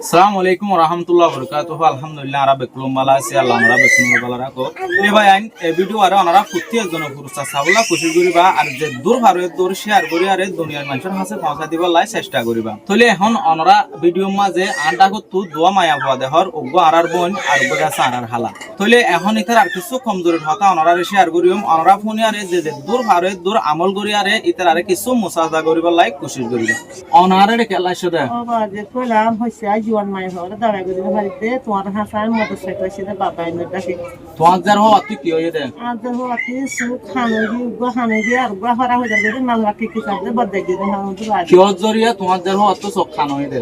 আসসালামু আলাইকুম ওয়া রাহমাতুল্লাহি ওয়া বারাকাতুহু। আলহামদুলিল্লাহ আরা বেকুলুম বালা আছে আল্লাহ আমরা বেকুলুম বালা রাখো। লে ভাই আইন এই ভিডিও আর অনারা প্রত্যেক জন পুরুষ সাবলা খুশি করিবা আর যে দূর ভারে দূর শেয়ার করি আর দুনিয়ার মানুষের কাছে পৌঁছা দিবার লাই চেষ্টা করিবা। তলে এখন অনারা ভিডিও মাঝে আন্ডা কতু দোয়া মায়া হওয়া দেহর ওগো আরার বোন আর ওগো গাছ আরার হালা। তলে এখন ইতার আর কিছু কমজোরি হতা অনারা শেয়ার করিম অনারা ফোন আরে যে দূর ভারে দূর আমল করি আরে ইতার আরে কিছু মুসাদা করিবার লাই খুশি করিবা। অনারে কেলা সদা ও বাজে কইলাম হইছে জোয়ান মাই হরে দাঁড়াই গদি বাড়িতে তোমার হাসান মোটরসাইকেল সাথে বাবা এনে ডাকে তোমার যার হওয়া তুই কি হয়ে দে আর দেখো আপনি সুখ খানোগি গো খানোগি আর গো হরা হয়ে যাবে মালবা ঠিক হিসাবে বদলাই দিতে হাম তো বাজে কি জরিয়া তোমার যার হওয়া তো সব খানো হয়ে দে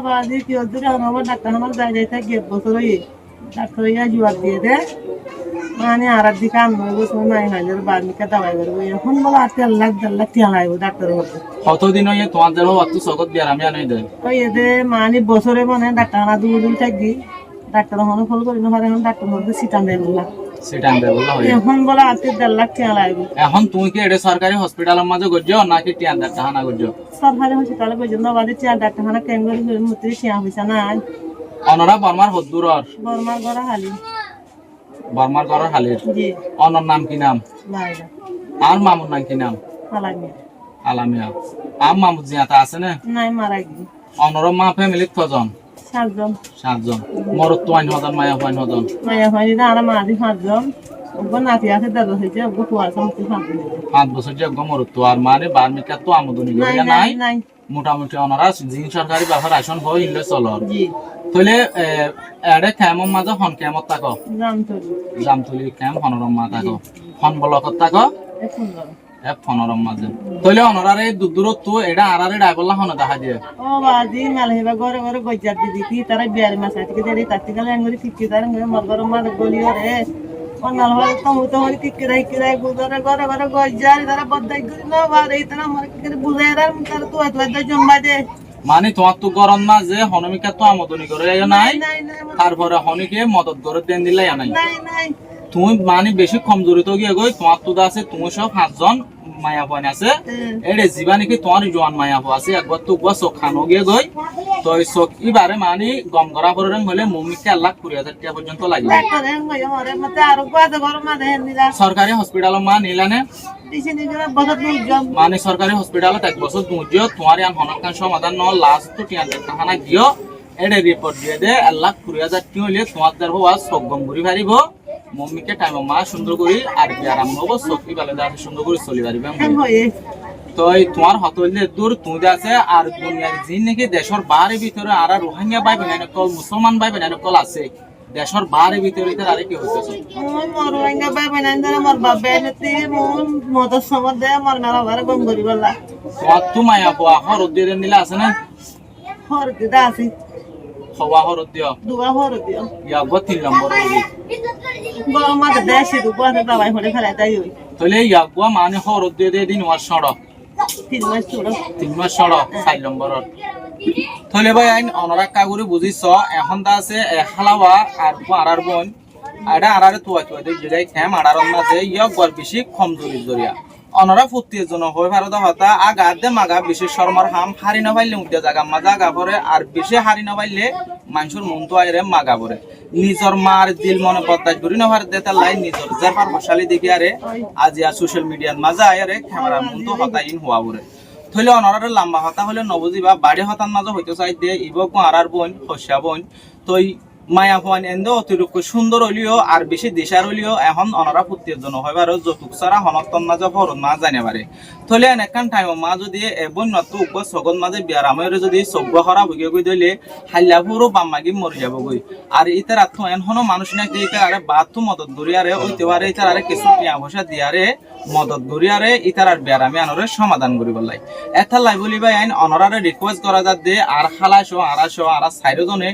বাজে কি ওদের আমার ডাক্তার আমার যাই যাইতে গেট বছর হই ডাক্তার ইয়া জুয়ার দিয়ে দে মানে আর দিকে আনবো বছর নাই হাজার বারমিকা দাবাই করবো এখন বলো আর 3 লাখ 4 লাখ টিয়া লাগবে ডাক্তার হতে কতদিন হয়ে তোমার যার হওয়া তো সকত দিয়ে আমি আনাই দে ওই এদের মানে বছরে মানে ডাক্তার আনা দুদিন থাকি ডাক্তার হনো ফল করি না এখন ডাক্তার হতে সিটান দেয় বললা সেটা আনবে বললা হই এখন বলো আর 4 লাখ টিয়া লাগবে এখন তুমি কি এটা সরকারি হসপিটালের মাঝে গজ্জো নাকি টিয়ান্দার টাহানা গজ্জো সরকারি হসপিটালে পর্যন্ত বাদে চেয়ার ডাক্তারখানা কেন করে মুত্রি টিয়া হইছে না অনরা বর্মার হদ্দুরর বর্মার ঘরে হালি বর্মার ঘরের হালির জি অনর নাম কি নাম লাইলা আর মামুর নাম কি নাম হালামি আলামিয়া আর মামুর জিয়াতা আছে না নাই মারা গি অনর মা ফ্যামিলিত কজন 7 জন 7 জন মরত তো আইন হদন মায়া হইন হদন মায়া হয় না আর মা দি 5 জন ওগো নাতি আছে দাদা হইছে ওগো কুয়া সমস্ত 5 বছর যে মরত তো আর মানে বার্মিকা তো আমদনি নাই গরিয়া নাই নাই নাই মোটামুটি অনরা জিন সরকারি ব্যবহার আসন হই ইনলে চলর জি তলে এডে কেমন মাঝে হন কেমত তাকো জাম তো জামতুলি কেম হনরম মা তাকো হন বলকত তাকো এ সুন্দর ফনরম মাঝে তলে অনরারে দূরত তো এটা আরারে ডাইবল্লা হন দেখা দিয়ে ও বাজি মেল হেবা ঘরে ঘরে গজ্জার দিদি কি তারা বিয়ার মাছ আজকে দেরি তাতিকা লাইন করে ঠিকই তার মর ঘর মার গলিও রে অনাল হয় তো হই কিরাই বুদরে ঘরে ঘরে গজ্জার তারা বদাই করি না বারে তারা মর করে বুঝাই আর তার তো এত জম্বা দে মানে তোমার তো গরম না যে হনমিকা তো আমদনি করে নাই নাই নাই তারপরে হনিকে মদত করে দেন দিলে নাই নাই নাই তুমি মানে বেশি কমজোরি তো গিয়ে গই তোমার তো আছে তুমি সব 5 জন মায়া বোন আছে এড়ে জীবানি কি তোমার জোয়ান মায়া বো আছে একবার তো গো চোখ খানো গিয়ে গই তো এই চোখ ইবারে মানে গম গড়া পরে হলে মমিকে 1,20,000 টাকা পর্যন্ত লাগে ডাক্তার এন গয় মরে মতে আর বাদে ঘর মা দেন নিলা সরকারি হসপিটাল মা নিলানে দিছে নিগরা বদত জম মানে সরকারি হসপিটালত 1 বছর দুজিও তোমার ইয়ান হনকান সমাধান ন লাস্ট তো টিয়ান টাকানা গিও এড়ে রিপোর্ট দিয়ে দে 1,20,000 টাকা হইলে তোমার দ্বার হওয়া চোখ গম ঘুরি পারিব মম্মিকে টাইম মা সুন্দর করি আর আরাম হবো চোখি ভালো দাঁড়ে সুন্দর করে চলি পারিবে তো এই তোমার হতলে দূর তুমি আছে আর দুনিয়ার জিন নাকি দেশের বাইরে ভিতরে আর রোহিঙ্গা ভাই বোন কল মুসলমান ভাই বোন কল আছে দেশের বাইরে ভিতরে ইতার আরে কি হইতেছে মোর রোহিঙ্গা ভাই বোন আন্দরে মোর বাবা এনতে মোর মদত সমর দে মোর মেলা বারে গম করি বলা তোমার তো মায়া পোয়া হর দিয়ে নিলা আছে না হর দিদা আছে হওয়া হর দিও দুয়া হর দিও ইয়া গো 3 নম্বর হইবি গরম মাঝে দেশে দুপুরে দাবাই হলে ফেলাই তাই হই তাহলে ইয়া গো মানে হর দিয়ে দিন ওয়ার সড় 3 মাস ছোড়ো 3 মাস সড় 4 নম্বর তাহলে ভাই আইন অনরা কাগুরি বুঝিছ এখন দা আছে হালাওয়া আর আরার বোন আড়া আরারে তুয়া দে যেই খেম আড়ার মাঝে ইয়া গর বেশি কমজোরি জরিয়া অনরা ফুটির জন্য হই ভারত হতা আগা দে মাগা বেশি শর্মার হাম হারি না পাইলে উঠে জায়গা মাজা গা পরে আর বেশি হারি না পাইলে মানুষের মন তো আইরে মাগা পরে নিজর মার দিল মনে বদাজ করি না ভারত দেতা লাই নিজর জারপার বসালি দেখি আরে আজি আর সোশ্যাল মিডিয়ার মাজা আইরে ক্যামেরা মন তো হতা ইন হওয়া পরে থইলে অনরারে লম্বা হতা হলে নবজিবা বাড়ি হতার মাঝে হইতে চাই দে ইবক আরার বোন হস্যা বোন তই মায়া ফোয়ান এন্দ অতিরিক্ত সুন্দর হলিও আর বেশি দেশার হলিও এখন অনরা ফুটির জন্য হইবার যতুক সারা হনতন মাঝে ফরত মা জানে পারে থলে এনেকান টাইম মা যদি এবন নত উপ সগন মাঝে বিয়ারামের যদি সব্য হরা ভুগে গই দিলে হাল্লা ফুরো বাম্মাগি মরি যাব গই আর ইতার আত্ম এনহনো মানুষ নাকি ইতার আরে বাতু মদত দরিয়ারে হইতে পারে ইতার আরে কিছু টিয়া পয়সা দিয়ারে মদত দরিয়ারে ইতার আর বিয়ারামে আনরে সমাধান করিব লাই এথা লাই বলিবা আইন অনরারে রিকোয়েস্ট করা যা দে আর খালাশো আরাশো আর সাইরজনে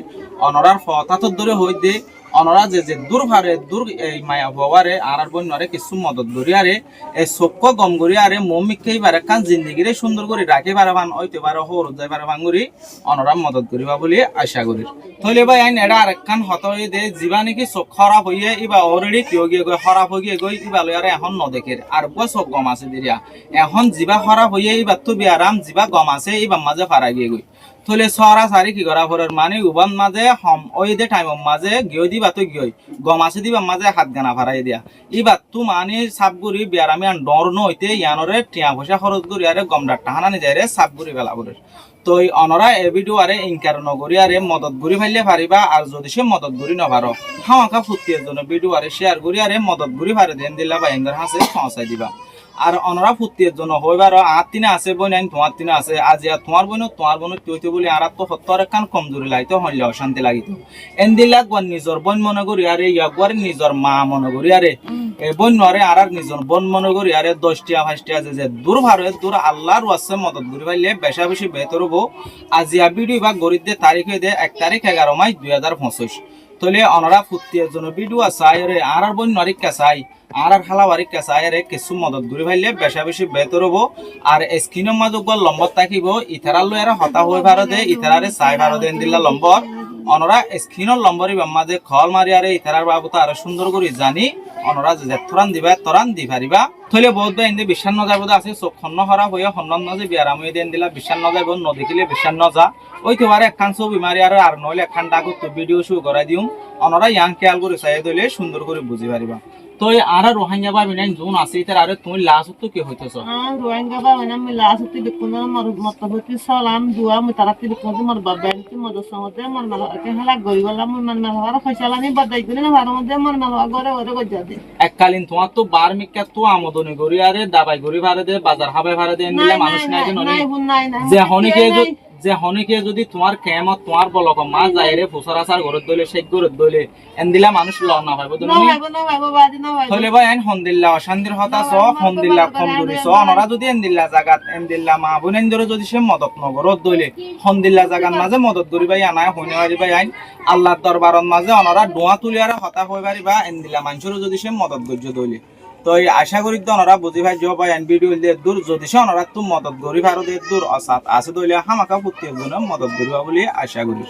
অনরার ফতাতর ধরে হইতে অনরা যে দূর ভারে দূর এই মায়া বাবারে আর বন্যরে কিছু মদত দরিয়ারে এই সক্য গম গরিয়ারে মমিকেই বারে কান জিন্দেগিরে সুন্দর করে রাখি বারে বান হইতে পারে হর যাই পারে ভাঙ্গুরি অনরা মদত করিবা বলি আশা করি থইলে ভাই আইন এটা আর কান হত হই দে জীবা নাকি চোখ খারাপ হইয়ে ইবা অলরেডি কিয় গিয়ে গই খারাপ হই গিয়ে গই ইবা লয়ারে এখন নদেখের আর বয় চোখ গম আছে দিরিয়া এখন জীবা খারাপ হইয়ে ইবা তো বিয়ারাম জীবা গম আছে ইবা মাঝে ফারা গিয়ে গই থলে সরা সারি কি করা পরের মানে উবান মাঝে হম ওই দে টাইম মাঝে গিয়ে দিবা তো গিয়ে গম আছে দিবা মাঝে হাত গানা ফারাই দিয়া ইবার তু মানে সাবগুড়ি বিয়ার আমি ডর নইতে ইয়ানরে টিয়া পয়সা খরচ করি আরে গমডার টাহানা নি যায় রে সাবগুড়ি বেলা বলে তো এই অনরা এ ভিডিও আরে ইনকার নগরি আরে মদত গুড়ি ফাইলে পারিবা আর যদি সে মদত গুড়ি নভারো হাওয়াকা ফুটির জন্য ভিডিও আরে শেয়ার করি আরে মদত গুড়ি ফারে দেন দিলা বা ইন্দার হাসে পৌঁছাই দিবা আর অনরা ফুটির জন্য হইবার আর তিনে আছে বই নাই তোমার তিনে আছে আজি আর তোমার বোন তুই বলি আর তো সত্তর কান কমজোরি লাইতো হইলে অশান্তি লাগিত এন্দিলা গন নিজর বোন মনে করি আরে ইয়াগুয়ার নিজর মা মনে করি আরে বোন নরে আর নিজর বোন মনে করি আরে 10টিয়া 5টিয়া যে দূর ভারে দূর আল্লাহর ওয়াসে মদত করি পাইলে বেশা বেশি বেহতর হবো আজি আ ভিডিও বা গরিবদের তারিখ হয়ে দে 1 তারিখ 11 মাস 2025 তলে অনরা ফুটির জন্য ভিডিও চাই রে আর বোন নরিকা চাই আর হালাবারি কেঁচাই রে কিছু মদত ঘুরি ফাইলে বেশা বেশি বেহতর হবো আর স্ক্রিনের মাঝে লম্বর থাকিব ইথারার লই আর হতা হয়ে ভারতে ইথারারে চাই ভারতে দিলা লম্বর অনরা স্ক্রিনের লম্বরি মাঝে খল মারি আরে ইথারার বাবুতা আরো সুন্দর করে জানি অনরা যে থরান দিবা তরান দি পারিবা থলে বহুত বা ইন্দে বিশ্বাস ন যাবো আছে চোখ খন্ন হরা হয়ে হন্নন নজে বিয়ারামে দেন দিলা বিশ্বাস ন যাইব নদেখিলে বিশ্বাস ন যা ওই তো আর একখান ছবি মারি আর নইলে একখান ডাকুত ভিডিও শু করাই দিম অনরা ইয়াং খেয়াল করে চাই দিলে সুন্দর করে বুঝি পারিবা তো আর রোহিঙ্গা বা বিনাই জোন আছে তার আরে তুমি লাস্ট তো কি হইতেছ রোহিঙ্গা বা মানে আমি লাস্ট তুই কোন মতবতি সালাম দুয়া আমি তারা তুই কোন মার বাবা তুই মদত সমতে মন মালা কে হালা গরি বলা মন মান মালা আর ফয়সালানি বাদাই করে না ভার মধ্যে মন মালা ঘরে ঘরে গজা দে এককালীন তোমার তো বার মিকা তো আমদনি গরি আরে দাবাই গরি ভারে দে বাজার হাবে ভারে দে নিলে মানুষ নাই যে ননি যে হনিকে যদি তোমার কেমত তোমার বলক মা যায় রে ফুসরাসার ঘরত দইলে শেখ ঘরত দইলে এন্দিলা মানুষ ল না পাইবো তুমি হইলে ভাই আইন হন্দিল্লা অশান্তির হতা স হন্দিল্লা কমজোরি স অনরা যদি এন্দিল্লা জাগাত এন্দিল্লা মা বোনেন ধরে যদি সে মদত নগরত দইলে হন্দিল্লা জাগাত মাঝে মদত করি ভাই আনায় হইনে পারি ভাই আইন আল্লাহর দরবারত মাঝে অনরা দোয়া তুলি আর হতা হই পারিবা এন্দিল্লা মানুষের যদি সে মদত গজ্য দইলে তো আশা করি তো ওনারা বুঝি ভাই জব আইন ভিডিও দিয়ে দূর যদি সে ওনারা তো মদত করি ভারতের দূর অসাত আছে দইলে হামাকা ফুটিয়ে মদত করিবা বলে আশা করি।